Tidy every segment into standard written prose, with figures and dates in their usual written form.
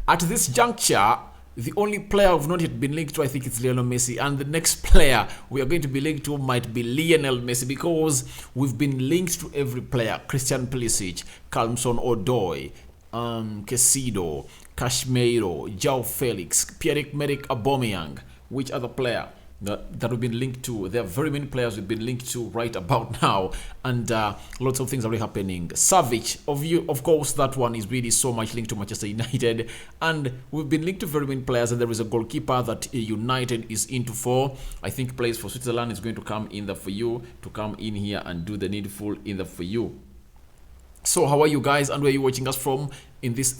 At this juncture, the only player who've not yet been linked to, I think it's Lionel Messi. And the next player we are going to be linked to might be Lionel Messi, because we've been linked to every player. Christian Pulisic, Hudson-Odoi, Casemiro, Casemiro, Joao Felix, Pierre-Emerick Aubameyang. Which other player that we've been linked to? There are very many players we've been linked to right about now, and lots of things are really happening. Savic, of course, that one is really so much linked to Manchester United, and we've been linked to very many players. And there is a goalkeeper that United is into for. I think plays for Switzerland is going to come in there for you, to come in here and do the needful in there for you. So how are you guys, and where are you watching us from? In this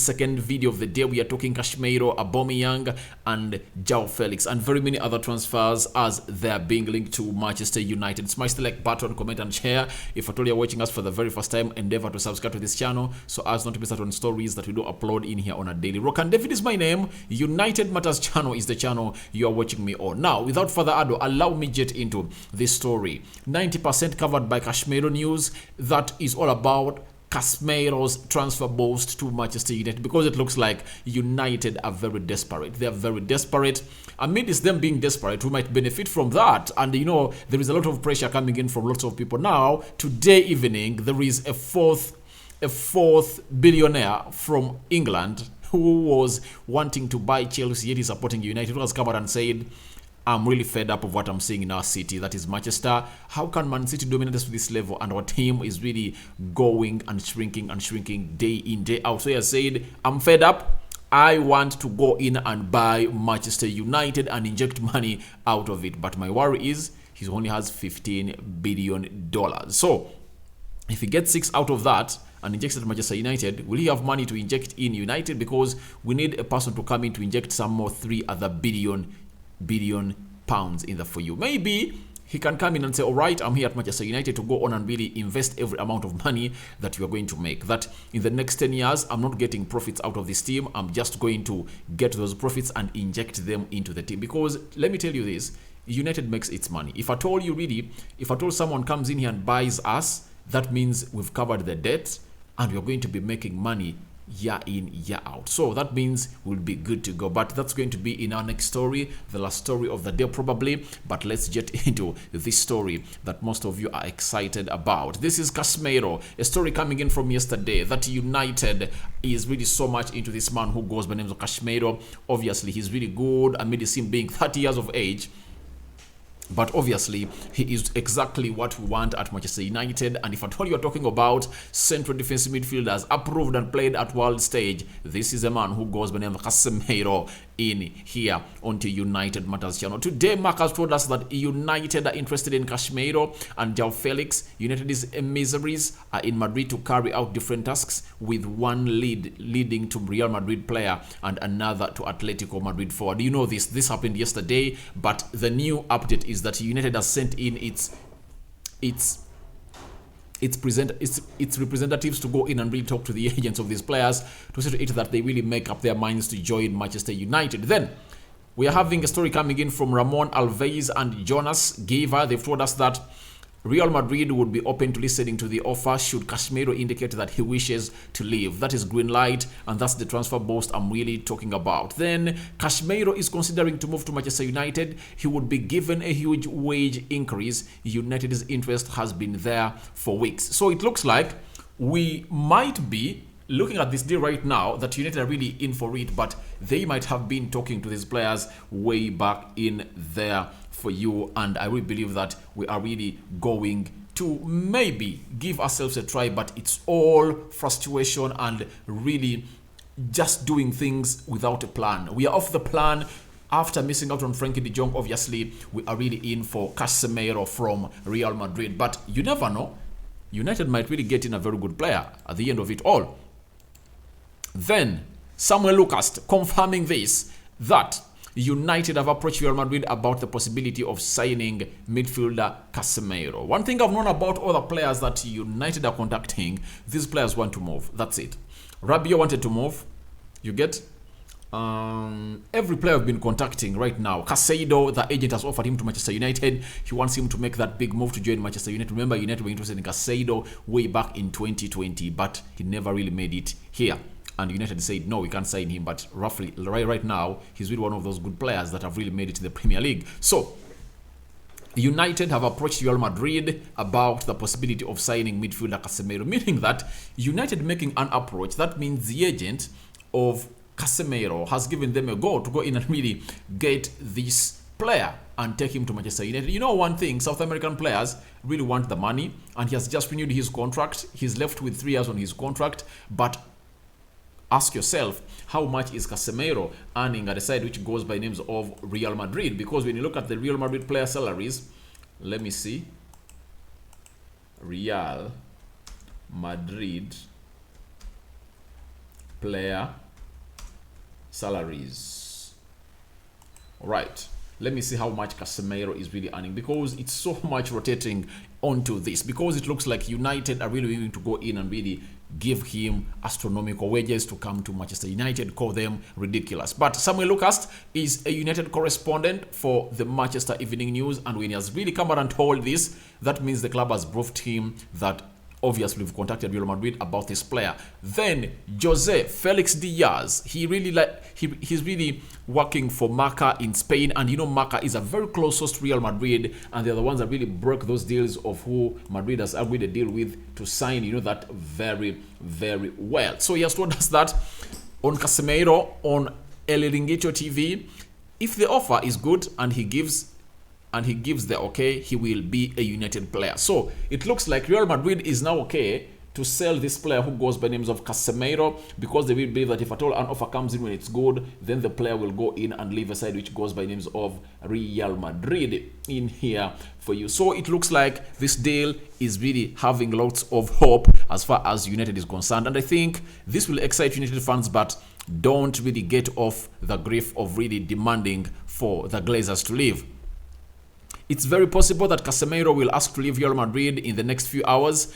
second video of the day, we are talking Casemiro, Aubameyang, and Joao Felix, and very many other transfers as they're being linked to Manchester United. Smash the like button, comment, and share. If at all you're watching us for the very first time, endeavor to subscribe to this channel so as not to miss out on stories that we do upload in here on a daily. Rock and David is my name. United Matters channel is the channel you are watching me on. Now, without further ado, allow me get into this story. 90% covered by Casemiro news. That is all about Casemiro's transfer boast to Manchester United, because it looks like United are very desperate. They are very desperate. Amidst them being desperate, we might benefit from that. And you know, there is a lot of pressure coming in from lots of people. Now, today evening, there is a fourth billionaire from England who was wanting to buy Chelsea, yet he's supporting United, who has come out and said, I'm really fed up of what I'm seeing in our city, that is Manchester. How can Man City dominate us to this level, and our team is really going and shrinking day in, day out? So he has said, I'm fed up. I want to go in and buy Manchester United and inject money out of it. But my worry is he only has $15 billion. So if he gets 6 out of that and injects it at Manchester United, will he have money to inject in United? Because we need a person to come in to inject some more 3 other billion pounds in the for you. Maybe he can come in and say, all right, I'm here at Manchester United to go on and really invest every amount of money that you are going to make. That in the next 10 years, I'm not getting profits out of this team. I'm just going to get those profits and inject them into the team. Because let me tell you this, United makes its money. If at all someone comes in here and buys us, that means we've covered the debt and we're going to be making money year in, year out. So that means we'll be good to go. But that's going to be in our next story, the last story of the day probably. But let's get into this story that most of you are excited about. This is Casemiro, a story coming in from yesterday that United is really so much into this man who goes by the name of Casemiro. Obviously, he's really good amidst him being 30 years of age. But obviously, he is exactly what we want at Manchester United. And if at all you're talking about central defensive midfielders approved and played at world stage, this is a man who goes by the name of Casemiro in here onto United Matters channel. Today, Mark has told us that United are interested in Casemiro and Joao Felix. United's emissaries are in Madrid to carry out different tasks, with one leading to Real Madrid player and another to Atletico Madrid forward. You know this happened yesterday, but the new update is that United has sent in its representatives to go in and really talk to the agents of these players to see to it that they really make up their minds to join Manchester United. Then we are having a story coming in from Ramon Alves and Jonas Giver. They've told us that Real Madrid would be open to listening to the offer should Casemiro indicate that he wishes to leave. That is green light, and that's the transfer boast I'm really talking about. Then Casemiro is considering to move to Manchester United. He would be given a huge wage increase. United's interest has been there for weeks. So it looks like we might be looking at this deal right now that United are really in for it, but they might have been talking to these players way back in there for you. And I really believe that we are really going to maybe give ourselves a try, but it's all frustration and really just doing things without a plan. We are off the plan. After missing out on Frankie de Jong, obviously, we are really in for Casemiro from Real Madrid. But you never know. United might really get in a very good player at the end of it all. Then, Samuel Lucas confirming this, that United have approached Real Madrid about the possibility of signing midfielder Casemiro. One thing I've known about other players that United are contacting, these players want to move. That's it. Rabiot wanted to move. You get? Every player I've been contacting right now. Casado, the agent, has offered him to Manchester United. He wants him to make that big move to join Manchester United. Remember, United were interested in Casado way back in 2020, but he never really made it here. and United said, no, we can't sign him. But roughly, right now, he's really one of those good players that have really made it to the Premier League. So, United have approached Real Madrid about the possibility of signing midfielder Casemiro, meaning that United making an approach, that means the agent of Casemiro has given them a go to go in and really get this player and take him to Manchester United. You know one thing, South American players really want the money, and he has just renewed his contract. He's left with 3 years on his contract, but ask yourself, how much is Casemiro earning at the side which goes by names of Real Madrid? Because when you look at the Real Madrid player salaries, let me see. Real Madrid player salaries. All right. Let me see how much Casemiro is really earning, because it's so much rotating onto this, because it looks like United are really willing to go in and really give him astronomical wages to come to Manchester United, call them ridiculous. But Samuel Lucas is a United correspondent for the Manchester Evening News, and when he has really come out and told this, that means the club has briefed him that obviously we've contacted Real Madrid about this player. Then Jose Felix Diaz, he's really working for Marca in Spain, and you know Marca is a very close source to Real Madrid, and they're the ones that really broke those deals of who Madrid has agreed a deal with to sign, you know, that very, very well. So he has told us that on Casemiro on El Ringuito TV, if the offer is good and he gives the okay, he will be a United player. So it looks like Real Madrid is now okay to sell this player who goes by names of Casemiro, because they will believe that if at all an offer comes in when it's good, then the player will go in and leave a side which goes by names of Real Madrid in here for you. So it looks like this deal is really having lots of hope as far as United is concerned, and I think this will excite United fans, but don't really get off the grief of really demanding for the Glazers to leave. It's very possible that Casemiro will ask to leave Real Madrid in the next few hours.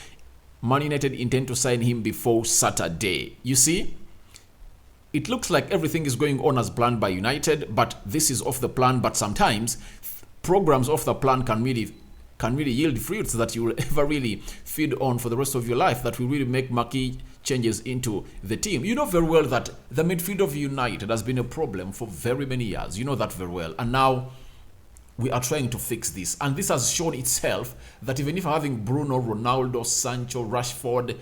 Man United intend to sign him before Saturday. You see, it looks like everything is going on as planned by United, but this is off the plan. But sometimes programs off the plan can really yield fruits that you will ever really feed on for the rest of your life, that will really make marquee changes into the team. You know very well that the midfield of United has been a problem for very many years. You know that very well. And now we are trying to fix this, and this has shown itself that even if having Bruno, Ronaldo, Sancho, Rashford,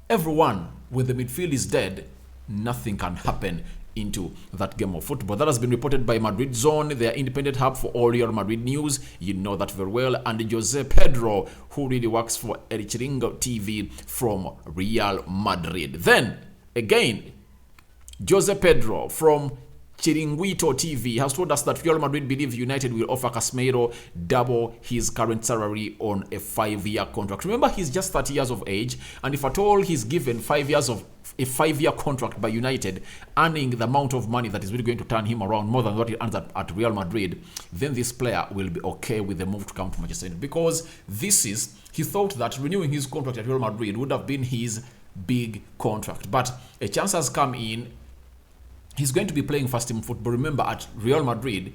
everyone, when the midfield is dead, nothing can happen into that game of football. That has been reported by Madrid Zone, their independent hub for all Real Madrid news. You know that very well. And Jose Pedro, who really works for El Chiringo TV from Real Madrid. Then again, Jose Pedro from Chiringuito TV has told us that Real Madrid believe United will offer Casemiro double his current salary on a 5-year contract. Remember, he's just 30 years of age, and if at all he's given 5 years of a 5-year contract by United, earning the amount of money that is really going to turn him around more than what he earns at Real Madrid, then this player will be okay with the move to come to Manchester United, because he thought that renewing his contract at Real Madrid would have been his big contract, but a chance has come in. He's going to be playing first team football. Remember, at Real Madrid,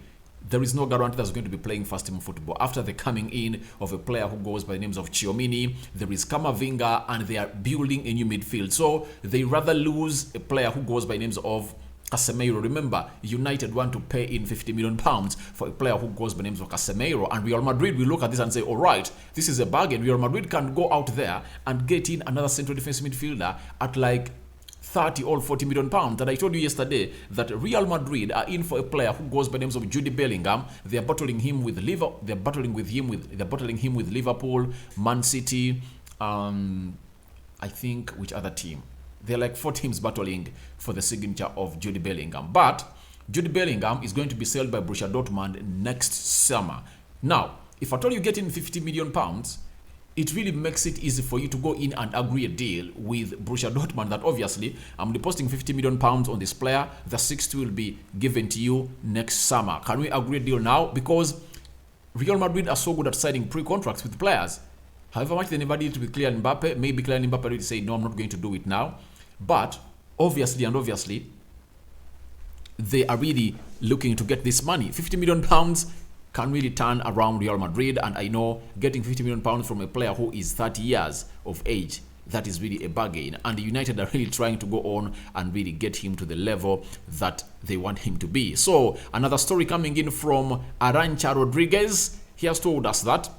there is no guarantee that he's going to be playing first team football. After the coming in of a player who goes by the names of Tchouaméni, there is Camavinga, and they are building a new midfield. So they rather lose a player who goes by names of Casemiro. Remember, United want to pay in £50 million for a player who goes by names of Casemiro, and Real Madrid will look at this and say, all right, this is a bargain. Real Madrid can go out there and get in another central defensive midfielder at like 30 or 40 million pounds. And I told you yesterday that Real Madrid are in for a player who goes by the names of Jude Bellingham. They are battling him with Liverpool. They're battling him with Liverpool, Man City. I think which other team? They're like 4 teams battling for the signature of Jude Bellingham. But Jude Bellingham is going to be sold by Borussia Dortmund next summer. Now, if at all you get in 50 million pounds, it really makes it easy for you to go in and agree a deal with Borussia Dortmund that obviously I'm depositing 50 million pounds on this player. The 60 will be given to you next summer. Can we agree a deal now? Because Real Madrid are so good at signing pre-contracts with players. However much they never did with Kylian Mbappe, maybe Kylian Mbappe will say, no, I'm not going to do it now. But obviously, they are really looking to get this money. 50 million pounds can really turn around Real Madrid, and I know getting 50 million pounds from a player who is 30 years of age that is really a bargain. And United are really trying to go on and really get him to the level that they want him to be. So another story coming in from Arancha Rodriguez. He has told us that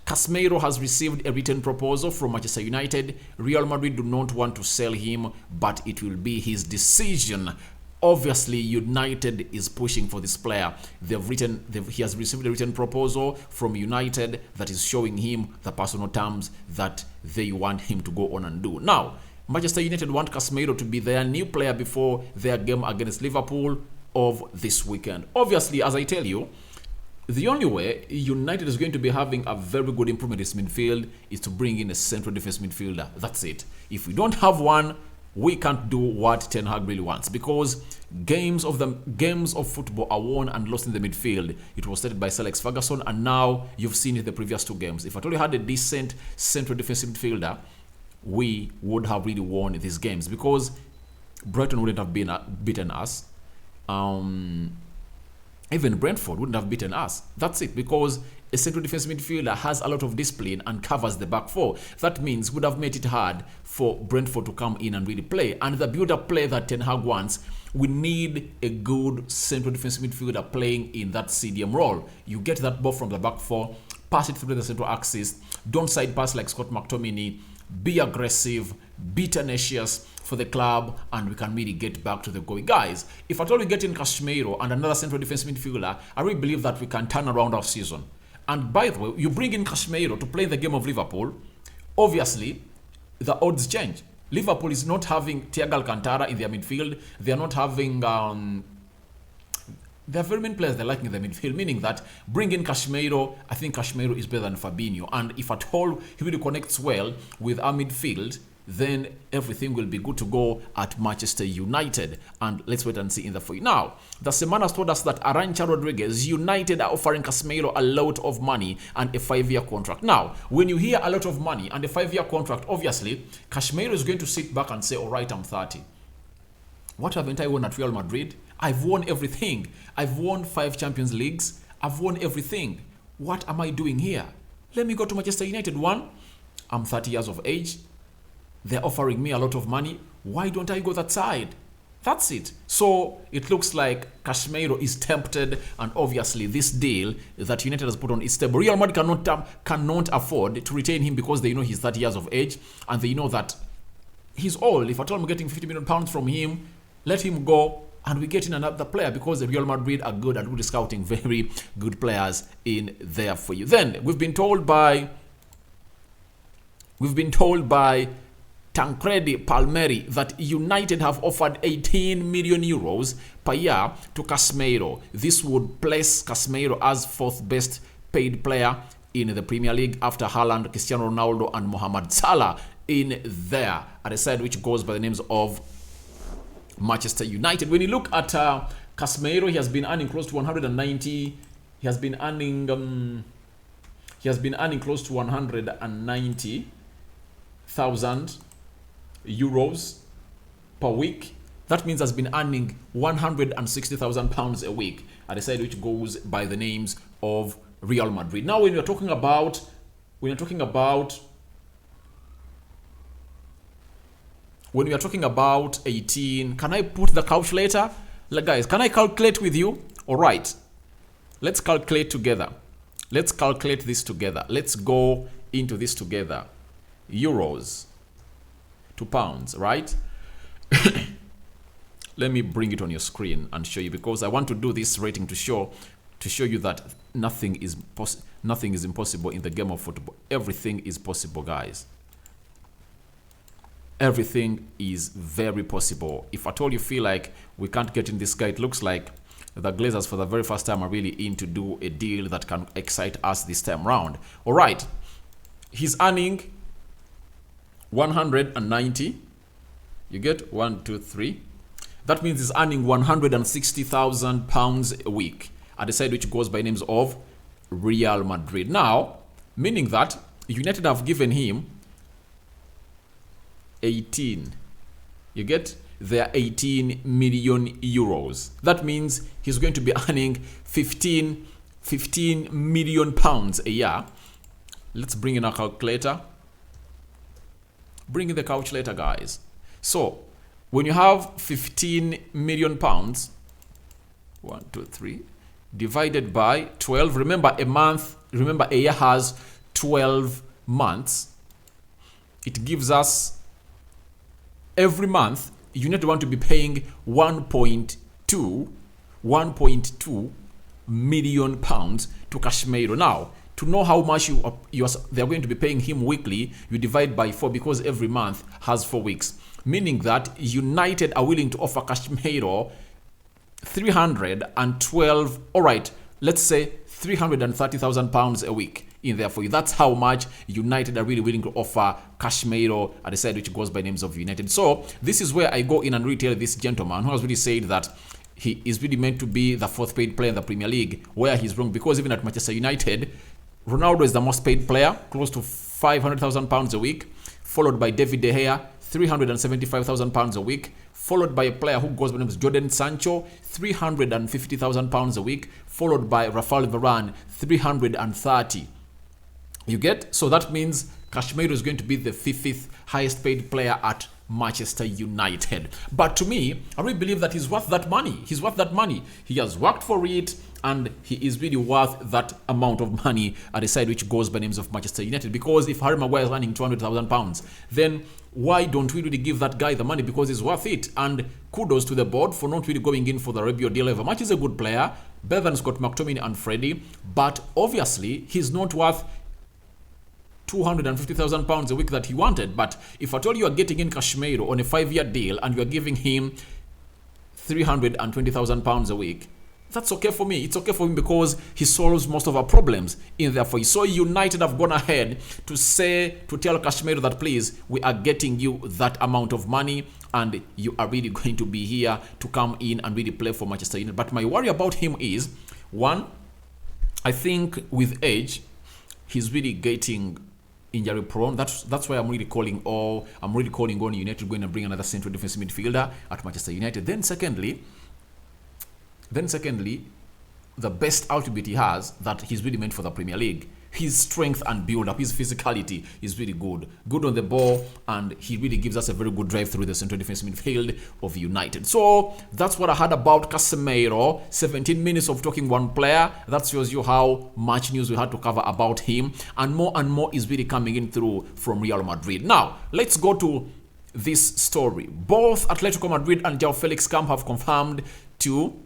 Casemiro has received a written proposal from Manchester United. Real Madrid do not want to sell him, but it will be his decision. Obviously, United is pushing for this player. He has received a written proposal from United that is showing him the personal terms that they want him to go on and do. Now, Manchester United want Casemiro to be their new player before their game against Liverpool of this weekend. Obviously, as I tell you, the only way United is going to be having a very good improvement in its midfield is to bring in a central defense midfielder. That's it. If we don't have one, we can't do what Ten Hag really wants, because games of football are won and lost in the midfield. It was started by Sir Alex Ferguson, and now you've seen it the previous two games. If I told you had a decent central defensive midfielder, we would have really won these games, because Brighton wouldn't have beaten us. Even Brentford wouldn't have beaten us. That's it, because a central defense midfielder has a lot of discipline and covers the back four. That means would have made it hard for Brentford to come in and really play. And the build-up play that Ten Hag wants, we need a good central defense midfielder playing in that CDM role. You get that ball from the back four, pass it through the central axis, don't side pass like Scott McTominay, be aggressive, be tenacious for the club, and we can really get back to the goal. Guys, if at all we get in Casemiro and another central defense midfielder, I really believe that we can turn around our season. And by the way, you bring in Casemiro to play the game of Liverpool, obviously the odds change. Liverpool is not having Thiago Alcantara in their midfield. They are not having there are very many players they like in the midfield, meaning that bring in Casemiro, I think Casemiro is better than Fabinho. And if at all he really connects well with our midfield, then everything will be good to go at Manchester United. And let's wait and see in the fight. Now, the Semana has told us that Arancha Rodriguez, United are offering Casemiro a lot of money and a 5-year contract. Now, when you hear a lot of money and a 5-year contract, obviously, Casemiro is going to sit back and say, all right, I'm 30. What haven't I won at Real Madrid? I've won everything. I've won 5 Champions Leagues. I've won everything. What am I doing here? Let me go to Manchester United. One, I'm 30 years of age. They're offering me a lot of money. Why don't I go that side? That's it. So it looks like Casemiro is tempted, and obviously this deal that United has put on is stable. Real Madrid cannot afford to retain him because they know he's 30 years of age, and they know that he's old. If at all we're getting £50 million from him, let him go and we get in another player, because the Real Madrid are good at really scouting very good players in there for you. Then we've been told by Tancredi Palmieri that United have offered 18 million euros per year to Casemiro. This would place Casemiro as 4th best paid player in the Premier League after Haaland, Cristiano Ronaldo and Mohamed Salah in there, at a side which goes by the names of Manchester United. When you look at Casemiro, he has been earning close to 190. He has been earning close to 190,000 euros per week. That means has been earning 160,000 pounds a week at a side which goes by the names of Real Madrid. Now, when we are talking about 18, can I put the calculator? Like, guys, can I calculate with you? All right, let's calculate together. Let's calculate this together. Let's go into this together. Euros to pounds, right? Let me bring it on your screen and show you, because I want to do this rating to show you that nothing is impossible in the game of football. Everything is possible, guys. Everything is very possible. If at all you feel like we can't get in this guy, it looks like the Glazers for the very first time are really in to do a deal that can excite us this time round. All right, he's earning 190. You get 1, 2, 3. That means he's earning 160,000 pounds a week at the side which goes by names of Real Madrid. Now, meaning that United have given him 18. You get their 18 million euros. That means he's going to be earning 15 million pounds a year. Let's bring in our calculator. Bring in the calculator, guys. So when you have 15 million pounds, 1, 2, 3, divided by 12. Remember, a year has 12 months. It gives us, every month, United want to be paying 1.2 million pounds to Casemiro. Now, to know how much they're going to be paying him weekly, you divide by 4 because every month has 4 weeks. Meaning that United are willing to offer Casemiro 312, all right, let's say 330,000 pounds a week in there for you. That's how much United are really willing to offer Casemiro at the side which goes by names of United. So this is where I go in and retell this gentleman who has really said that he is really meant to be the 4th paid player in the Premier League, where he's wrong, because even at Manchester United, Ronaldo is the most paid player, close to 500,000 pounds a week, followed by David De Gea, 375,000 pounds a week, followed by a player who goes by the name of Jadon Sancho, 350,000 pounds a week, followed by Rafael Varane, 330. You get? So that means Casemiro is going to be the 5th highest paid player at Manchester United. But to me, I really believe that he's worth that money. He's worth that money. He has worked for it, and he is really worth that amount of money at the side which goes by names of Manchester United. Because if Harry Maguire is earning 200,000 pounds, then why don't we really give that guy the money? Because he's worth it. And kudos to the board for not really going in for the Rabiot deal. Ever much is a good player, better than Scott McTominay and Freddie, but obviously he's not worth 250,000 pounds a week that he wanted. But if at all you are getting in Casemiro on a 5-year deal and you are giving him 320,000 pounds a week, that's okay for me. It's okay for him because he solves most of our problems in there for you. So United have gone ahead to tell Casemiro that, please, we are getting you that amount of money and you are really going to be here to come in and really play for Manchester United. But my worry about him is, one, I think with age, he's really getting injury prone. That's why I'm really calling on United going and bring another central defensive midfielder at Manchester United. Then secondly, the best attribute he has, that he's really meant for the Premier League. His strength and build-up, his physicality is really good. Good on the ball, and he really gives us a very good drive through the central defensive midfield of United. So that's what I had about Casemiro. 17 minutes of talking one player. That shows you how much news we had to cover about him. And more is really coming in through from Real Madrid. Now, let's go to this story. Both Atletico Madrid and Joao Felix camp have confirmed to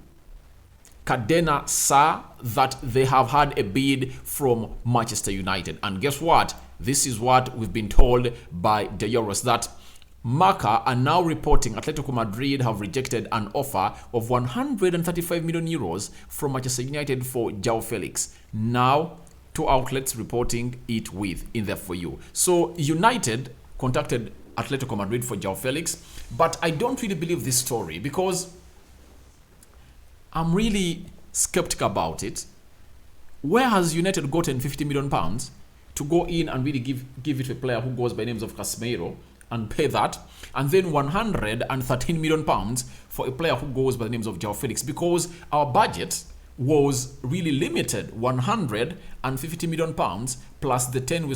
Cadena Sa that they have had a bid from Manchester United. And guess what? This is what we've been told by the Euros, that Marca are now reporting Atletico Madrid have rejected an offer of 135 million euros from Manchester United for Joao Felix. Now, 2 outlets reporting it in there for you. So United contacted Atletico Madrid for Joao Felix, but I don't really believe this story because I'm really skeptical about it. Where has United gotten 50 million pounds to go in and really give it to a player who goes by names of Casemiro and pay that, and then 113 million pounds for a player who goes by the names of Joao Felix? Because our budget was really limited, 150 million pounds plus the 10 we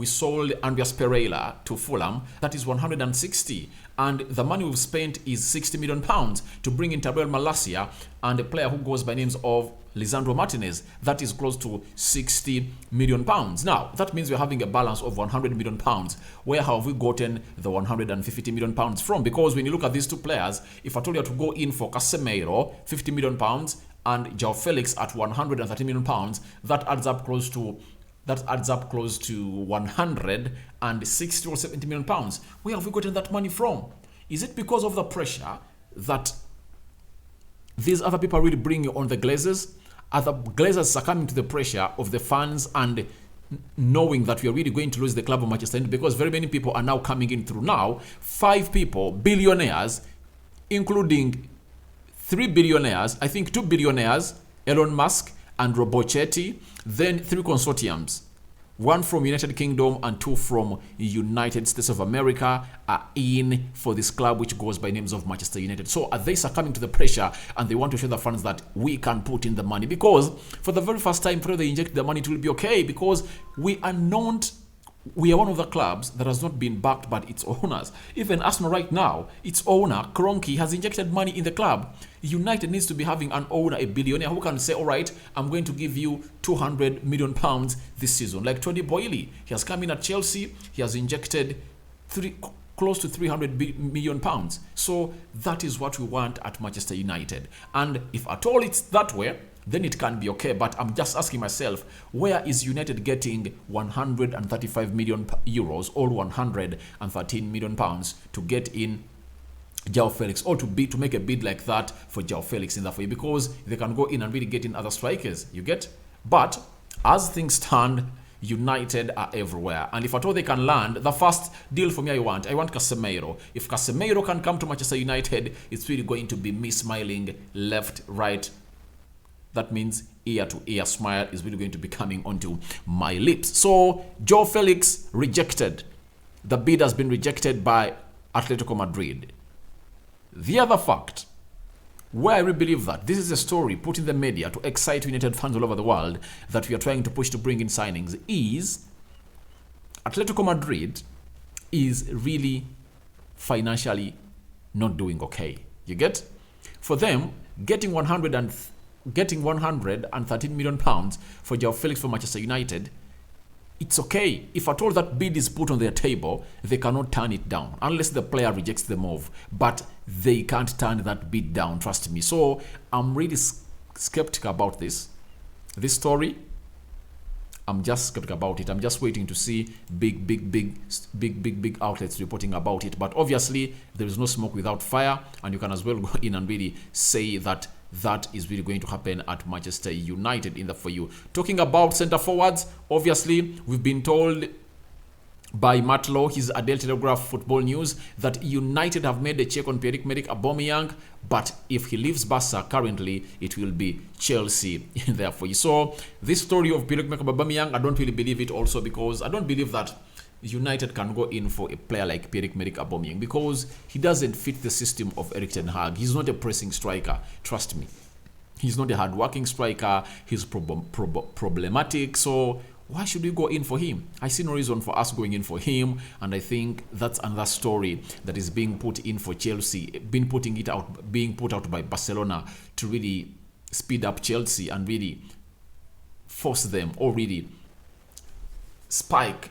sold Andreas Pereira to Fulham. That is 160, and the money we've spent is 60 million pounds to bring in Tyrell Malacia and a player who goes by names of Lisandro Martinez. That is close to 60 million pounds. Now that means we're having a balance of 100 million pounds. Where have we gotten the 150 million pounds from? Because when you look at these two players, if I told you to go in for Casemiro 50 million pounds and Joao Felix at 130 million pounds, that adds up close to 160 or 70 million pounds. Where have we gotten that money from? Is it because of the pressure that these other people are really bringing on the Glazers? Are the Glazers succumbing to the pressure of the fans and knowing that we are really going to lose the club of Manchester United? Because very many people are now coming in through now. 5 people, billionaires, including 3 billionaires, I think 2 billionaires, Elon Musk and Robochetti, then 3 consortiums, 1 from United Kingdom and 2 from United States of America, are in for this club which goes by names of Manchester United. So are they succumbing to the pressure and they want to show the fans that we can put in the money? Because for the very first time, before they inject the money, it will be okay, because we are not we are one of the clubs that has not been backed by its owners. Even Arsenal right now, its owner, Kroenke, has injected money in the club. United needs to be having an owner, a billionaire, who can say, all right, I'm going to give you £200 million this season. Like Tony Boyle, he has come in at Chelsea, he has injected close to £300 million. So that is what we want at Manchester United. And if at all it's that way, then it can be okay. But I'm just asking myself, where is United getting 135 million euros or 113 million pounds to get in Joao Felix, or to make a bid like that for Joao Felix in that way? Because they can go in and really get in other strikers, you get? But as things stand, United are everywhere, and if at all they can land, the first deal for me, I want Casemiro. If Casemiro can come to Manchester United, it's really going to be me smiling left, right. That means ear to ear smile is really going to be coming onto my lips. So Joao Felix rejected. The bid has been rejected by Atletico Madrid. The other fact, where I really believe that this is a story put in the media to excite United fans all over the world that we are trying to push to bring in signings, is Atletico Madrid is really financially not doing okay. You get? For them, getting 113 million pounds for Joao Felix for Manchester United, it's okay. If at all that bid is put on their table, they cannot turn it down unless the player rejects the move. But they can't turn that bid down, trust me. So I'm really skeptical about this story. I'm just skeptical about it. I'm just waiting to see big outlets reporting about it. But obviously, there is no smoke without fire, and you can as well go in and really say that that is really going to happen at Manchester United in the for you. Talking about centre forwards, obviously, we've been told by Matt Lowe, his Adele Telegraph Football News, that United have made a check on Pierre-Emerick Aubameyang, but if he leaves Barca currently, it will be Chelsea in there for you. So this story of Pierre-Emerick Aubameyang, I don't really believe it also, because I don't believe that United can go in for a player like Pierre-Emerick Aubameyang, because he doesn't fit the system of Erik ten Hag. He's not a pressing striker, trust me. He's not a hard-working striker. He's problematic. So why should we go in for him? I see no reason for us going in for him, and I think that's another story that is being put in for Chelsea, being put out by Barcelona to really speed up Chelsea and really force them, or really spike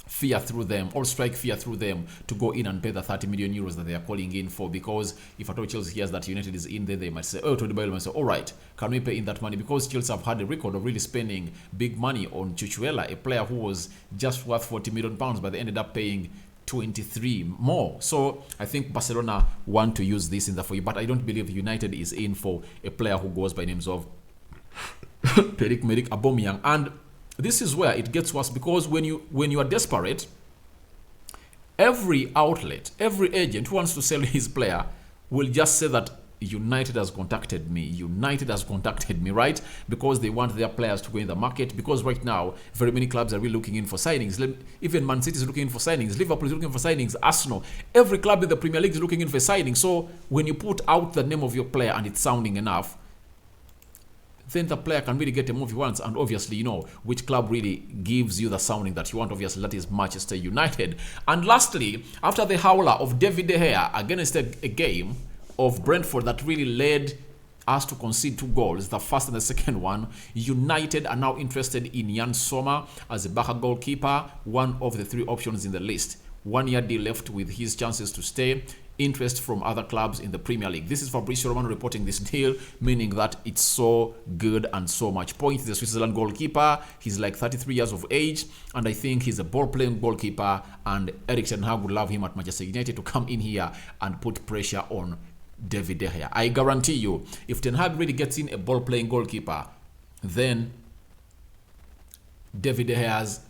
fear through them, or strike fear through them, to go in and pay the 30 million euros that they are calling in for. Because if at all Chelsea hears that United is in there, they might say, oh, Tony Boyle might say, all right, can we pay in that money? Because Chelsea have had a record of really spending big money on Chuchuela, a player who was just worth 40 million pounds, but they ended up paying 23 more. So I think Barcelona want to use this in the for you, but I don't believe United is in for a player who goes by names of Pierre-Emerick Aubameyang. And this is where it gets worse, because when you are desperate, every outlet, every agent who wants to sell his player will just say that United has contacted me. United has contacted me, right? Because they want their players to go in the market. Because right now, very many clubs are really looking in for signings. Even Man City is looking in for signings. Liverpool is looking for signings. Arsenal. Every club in the Premier League is looking in for signings. So when you put out the name of your player and it's sounding enough, then the player can really get a move he wants. And obviously, you know which club really gives you the sounding that you want. Obviously, that is Manchester United. And lastly, after the howler of David De Gea against a game of Brentford that really led us to concede 2 goals, the first and the second one, United are now interested in Jan Sommer as a backup goalkeeper, one of the 3 options in the list. 1 year deal left with his chances to stay. Interest from other clubs in the Premier League. This is Fabrizio Romano reporting this deal, meaning that it's so good and so much point. He's a Switzerland goalkeeper. He's like 33 years of age, and I think he's a ball-playing goalkeeper, and Erik ten Hag would love him at Manchester United to come in here and put pressure on David De Gea. I guarantee you, if Ten Hag really gets in a ball-playing goalkeeper, then David De Gea's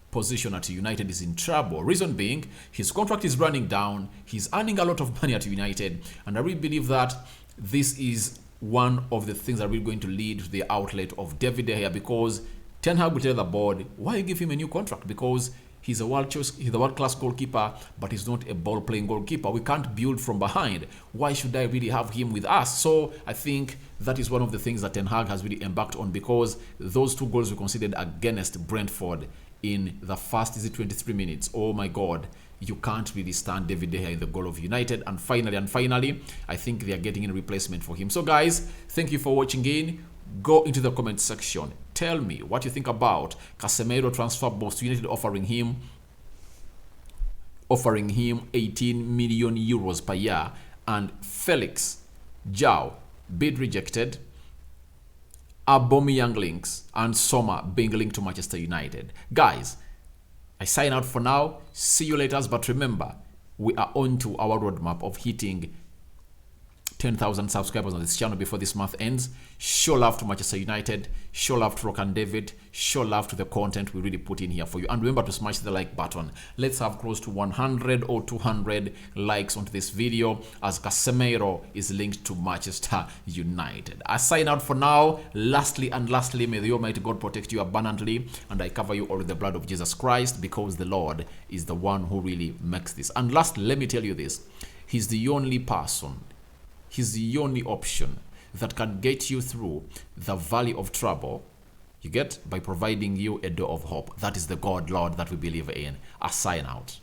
position at United is in trouble. Reason being, his contract is running down, he's earning a lot of money at United, and I really believe that this is one of the things that are really going to lead to the outlet of David De Gea, because Ten Hag will tell the board, why give him a new contract? Because he's a world-class goalkeeper, but he's not a ball-playing goalkeeper. We can't build from behind. Why should I really have him with us? So I think that is one of the things that Ten Hag has really embarked on, because those 2 goals we conceded against Brentford, in the first 23 minutes. Oh my God, you can't really stand David De Gea in the goal of United. And finally, I think they are getting a replacement for him. So guys, thank you for watching in. Go into the comment section. Tell me what you think about Casemiro transfer boss United offering him 18 million euros per year, and Felix Joao bid rejected, Aubameyang links, and Sommer being linked to Manchester United. Guys, I sign out for now. See you later. But remember, we are on to our roadmap of hitting 10,000 subscribers on this channel before this month ends. Show love to Manchester United. Show love to Rock and David. Show love to the content we really put in here for you. And remember to smash the like button. Let's have close to 100 or 200 likes onto this video as Casemiro is linked to Manchester United. I sign out for now. Lastly, may the Almighty God protect you abundantly, and I cover you all with the blood of Jesus Christ, because the Lord is the one who really makes this. And lastly, let me tell you this. He's the only person, He's the only option that can get you through the valley of trouble, you get, by providing you a door of hope. That is the God, Lord, that we believe in. I sign out.